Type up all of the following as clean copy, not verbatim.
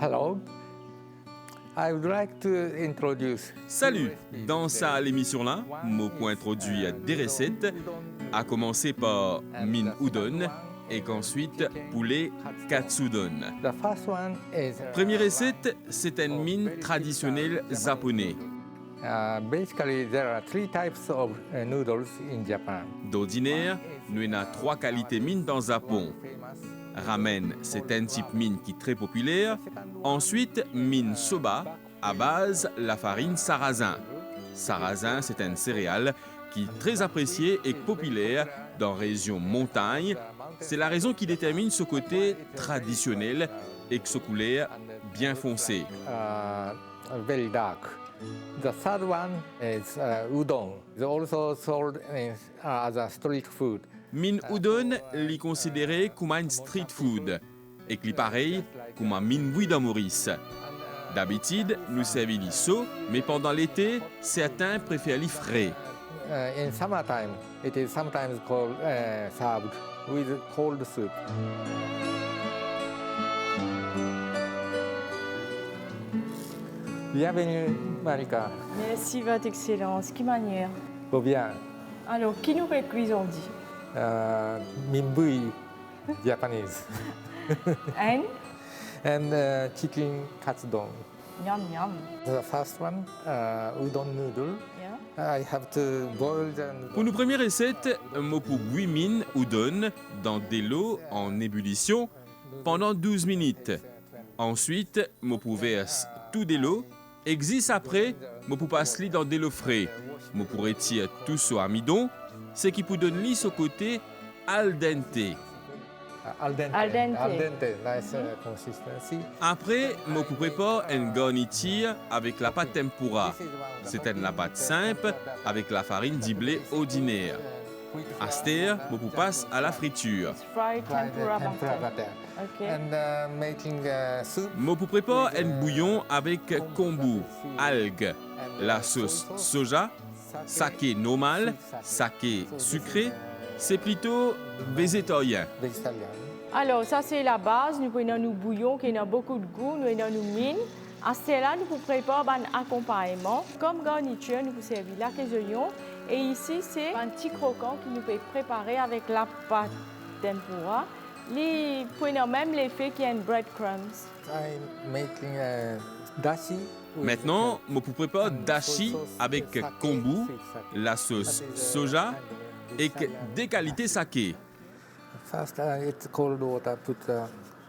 Hello. I would like to introduce. Salut! Dans cette émission-là, Mopo introduit des recettes, à commencer par min udon et qu'ensuite poulet katsudon. The first one is. Première recette, c'est un min traditionnel japonais. Basically, there are three types of noodles in Japan. D'ordinaire, nous avons trois qualités mine dans le Japon. Ramen, c'est un type mine qui est très populaire. Ensuite, mine soba, à base la farine sarrasin. Sarrasin, c'est un céréale qui est très apprécié et populaire dans la région montagne. C'est la raison qui détermine ce côté traditionnel et ce couleur bien foncé. Very dark. The third one is udon. It's also sold as a street food. Min udon est considéré comme un street food et qui pareil comme un min bouillon Maurice. D'habitude, nous servons les sauts, mais pendant l'été, certains préfèrent les frais. In summertime, it is sometimes called served with cold soup. Bienvenue, Marika. Merci, Votre Excellence. Quelle manière? Bien. Alors, qui nous cuisons dit? Minbui, Japanese. And chicken katsudon. Yum, yum. The first one, udon noodle. Yeah. I have to boil the noodle. Pour nos premières recettes, Mopo bouille min udon dans de l'eau en ébullition pendant 12 minutes. Ensuite, Mopo verse tout de l'eau. Existe après, Mopo passe li dans de l'eau frais. Mopo retire tout ce amidon, ce qui peut donner ce côté al dente. Al dente. Al dente. Al dente. Nice consistency. Après, Mopo prépare une garniture avec la pâte tempura. C'est une pâte simple avec la farine de blé ordinaire. À cette Mopo passe à la friture. Fried tempura Tempura butter. butter. OK. And making soup. Mopo prépare un bouillon avec kombu, algues, la sauce soja, saké normal, saké sucré. C'est plutôt végétarien. Vegetarian. Alors, ça, c'est la base. Nous prenons nos bouillons qui ont beaucoup de goût. Nous avons nos mines. À cela, nous préparons un accompagnement. Comme garniture, nous servons là les oignons. Et ici, c'est un petit croquant que nous pouvons préparer avec la pâte tempura. Nous prenons même l'effet qui est un breadcrumbs. I'm making dashi. Maintenant, Mopo prépare dashi avec kombu, la sauce soja et des qualités saké. First, it's cold water. Put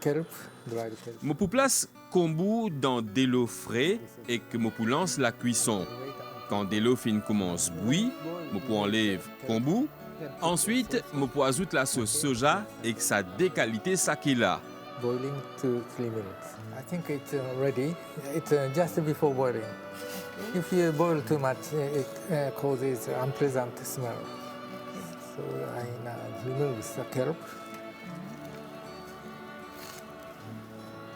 kelp, dried kelp. Mopo place kombu dans de l'eau frais et que Mopo lance la cuisson. Quand de l'eau fine commence bouillir, Mopo enlève kombu. Ensuite, Mopo ajoute la sauce soja et que sa déqualité saké là. Boiling 2-3 minutes. I think it's ready. It's just before boiling. If you boil too much, it causes unpleasant smell. So I now remove the kelp.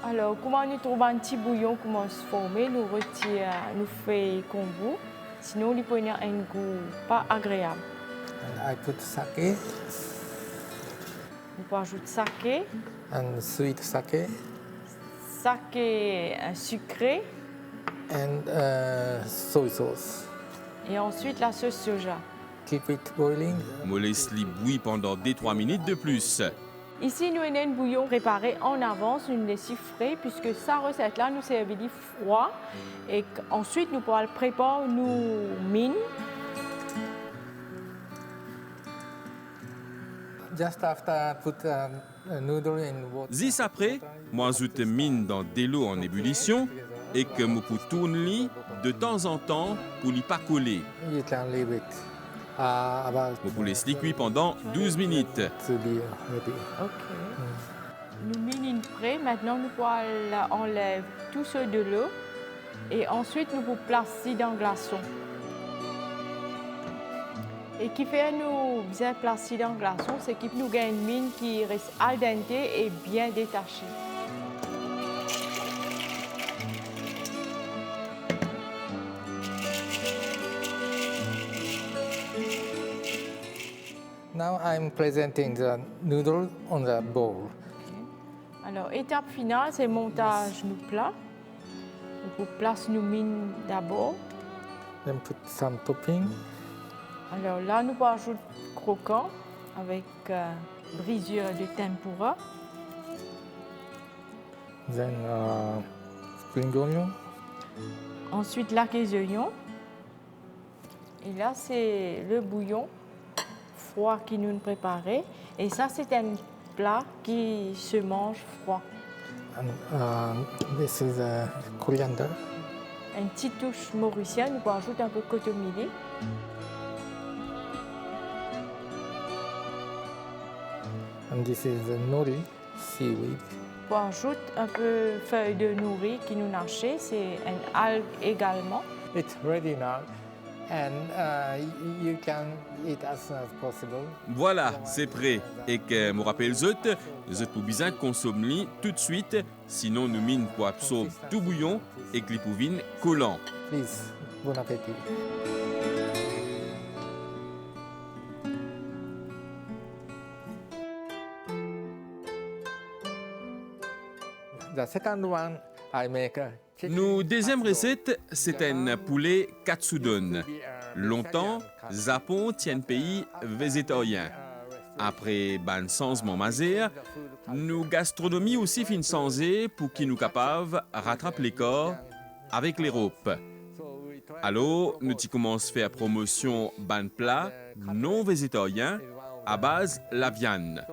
Alors, comment nous trouvons un petit bouillon qui commence à se former, nous retirons, nous faisons kombu. Sinon, nous prenons un goût pas agréable. And I put sake Nous pouvons ajouter saké, and sweet sake saké sucré and soy sauce. et ensuite la sauce soja. Keep it boiling. Mo laisse li bouillir pendant 2-3 minutes de plus. Ici, nous avons un bouillon préparé en avance, nous le laissons frais, puisque sa recette-là, nous servons froid. Et ensuite, nous pourrons préparer nos mines. Just after put a noodle in water. Zis après, moi ajoute mine dans de l'eau en ébullition et que Mopo tourne li de temps en temps pour lui pas coller. You can leave it about Mopo laisse li cuire pendant 12 minutes. to be ready. OK. Nous mines prêts. Maintenant, nous pourrons enlever tout ce de l'eau. Et ensuite, nous pouvons placer dans le glaçon. Et qui fait nous bien placer dans le glaçon, c'est qu'il nous gagne une mine qui reste al dente et bien détachée. Now I'm presenting the noodle on the bowl. Alors, étape finale, c'est montage nous plat. Donc, on place nos mines d'abord. Then put some topping. Alors là, nous ajoutons croquant avec brisure de tempura. Then spring onion. Ensuite, la oignons. Et là, c'est le bouillon froid qui nous préparé. Et ça, c'est un plat qui se mange froid. And this is coriander. Une petite touche mauricienne, nous ajoutons un peu de cotomili. And this is nori, seaweed. On ajoute un peu de feuilles de nourri qui nous nagent, c'est une algue également. It's ready now, and you can eat as soon as possible. Voilà, c'est prêt. Et que me rappelle zut pour bien consommer tout de suite, sinon nous mine pour absorber tout bouillon et que les pouvines collant. Please, bon appétit. The second one, I make a chicken. Nos deuxième recette, c'est un poulet katsudon. Longtemps, Japon tient pays végétarien. Après ban changement mazère, nos gastronomie aussi fin changé pour qui nous capables rattraper les corps avec les ropes. Alors, nous y commençons à faire promotion ban plat non végétarien à base la viande.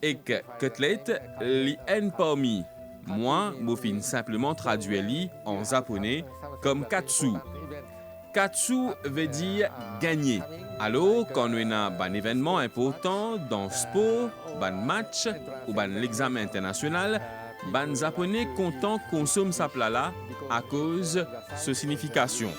Et que côtelette, li en parmi. Moi, je fin simplement traduire li en japonais comme katsu. Katsu veut dire gagner. Alors, quand nous avons un événement important dans le sport, un match ou un examen international, les Japonais content consomment sa plat là à cause de sa signification.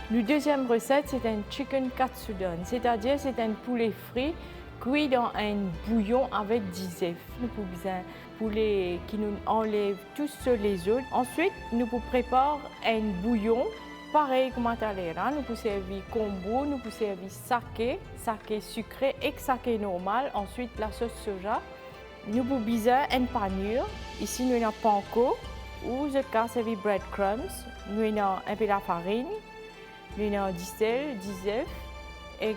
La deuxième recette, c'est un chicken katsudon, c'est-à-dire c'est un poulet frit cuit dans un bouillon avec 10 œufs. Nous pouvons un poulet qui nous enlève tous les œufs. Ensuite, nous préparons un bouillon pareil comme à l'heure. Nous pouvons servir kombu, nous pouvons servir saké sucré et saké normal. Ensuite, la sauce soja. Nous pouvons bien une panure. Ici, nous avons panko ou je peux servir breadcrumbs. Nous avons un peu de farine. Nous avons du sel, 10 œufs. Et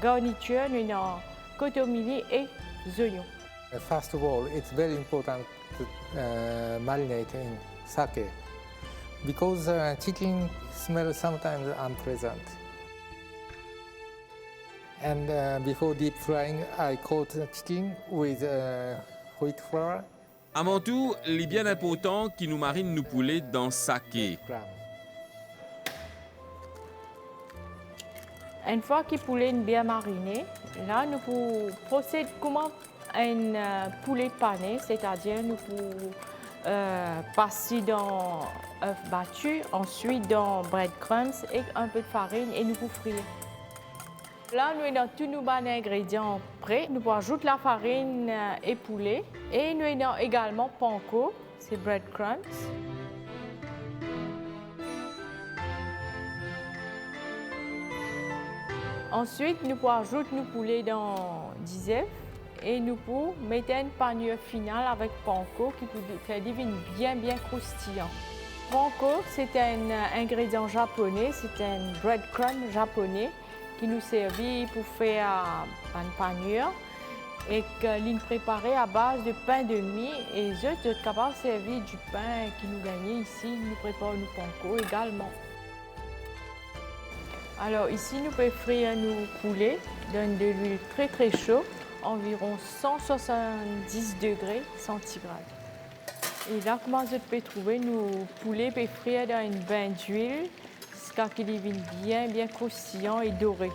garniture, nous avons cotomili et oignons. First of all, it's very important to marinate in sake because chicken smells sometimes unpleasant. And before deep frying, I coat the chicken with wheat flour. Avant tout, il est bien important qu'il nous marine nos poulets dans saké. Une fois que le poulet est bien mariné, là, nous pouvons procéder comme un poulet pané, c'est-à-dire nous pouvons passer dans œuf battu, ensuite dans breadcrumbs et un peu de farine et nous pouvons frire. Là, nous avons tous nos bons ingrédients prêts. Nous pouvons ajouter la farine et poulet. Et nous avons également panko, c'est breadcrumbs. Ensuite, nous pouvons ajouter nos poulets dans 10 œufs et nous pouvons mettre une panure finale avec panko qui peut faire devenir bien croustillant. Panko, c'est un ingrédient japonais, c'est un breadcrumb japonais qui nous servit pour faire une panure et que préparé à base de pain de mie et je suis capable de servir du pain qui nous gagne ici, nous préparons nos panko également. Alors ici, nous pouvons frire nos poulets dans de l'huile très chaud, environ 170 degrés centigrades. Et là, comment je peux trouver nos poulets peuvent frire dans une bain d'huile jusqu'à qu'ils deviennent bien croustillants et dorés.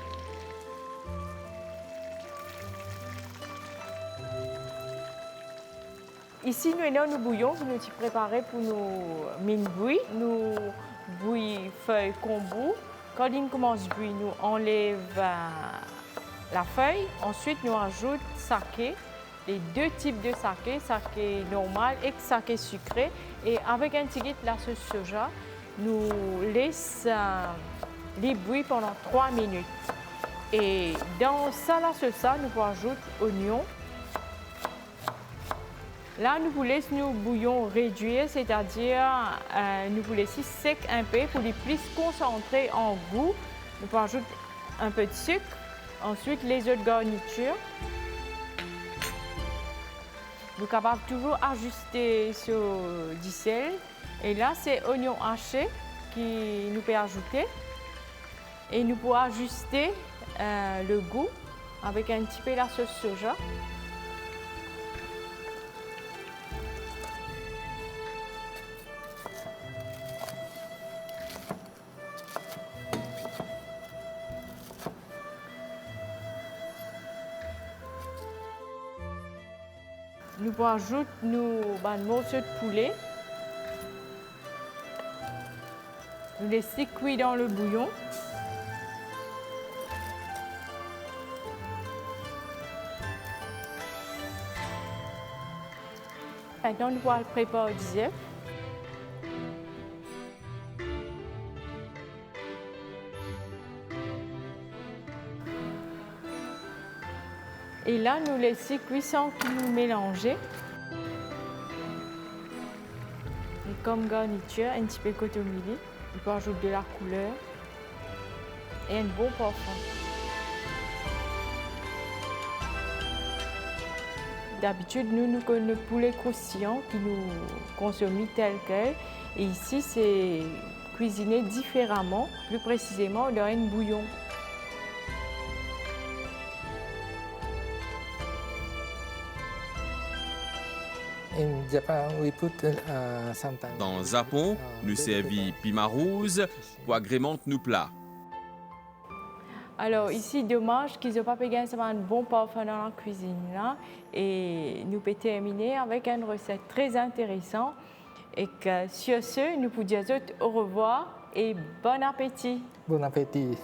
Ici, nous avons nos bouillons que nous avons préparés pour nos mines bouillies, nos bouillies feuilles kombu. Quand il commence à bouillir, nous enlèvons la feuille. Ensuite, nous ajoutons saké, les deux types de saké normal et saké sucré. Et avec un petit peu de la sauce soja, nous laissons les bouillir pendant 3 minutes. Et dans ça, la sauce, nous ajoutons oignons, Là, nous vous laissons nos bouillons réduire, c'est-à-dire nous vous laissons sec un peu pour les plus concentrer en goût. Nous pouvons ajouter un peu de sucre, ensuite les autres garnitures. Vous êtes capable toujours ajuster sur du sel. Et là, c'est oignon haché qui nous peut ajouter. Et nous pouvons ajuster le goût avec un petit peu la sauce soja. Nous pouvons ajouter nos morceaux de poulet. Nous laisser cuire dans le bouillon. Maintenant, nous allons préparer du œuf. Et là, nous laissons cuire sans nous mélanger. Et comme garniture, un petit peu de cotomili. On peut ajouter de la couleur et un bon parfum. D'habitude, nous connaissons le poulet croustillant qui nous consomme tel quel. Et ici, c'est cuisiné différemment, plus précisément dans un bouillon. In Japan, we put sometimes. Dans Japon, nous servons piment rouge pour agrémenter nos plats. Alors ici, dommage qu'ils n'ont pas payé un bon parfum dans la cuisine là. Et nous pouvons terminer avec une recette très intéressante. Et que sur ce, nous pouvons dire au revoir et bon appétit. Bon appétit.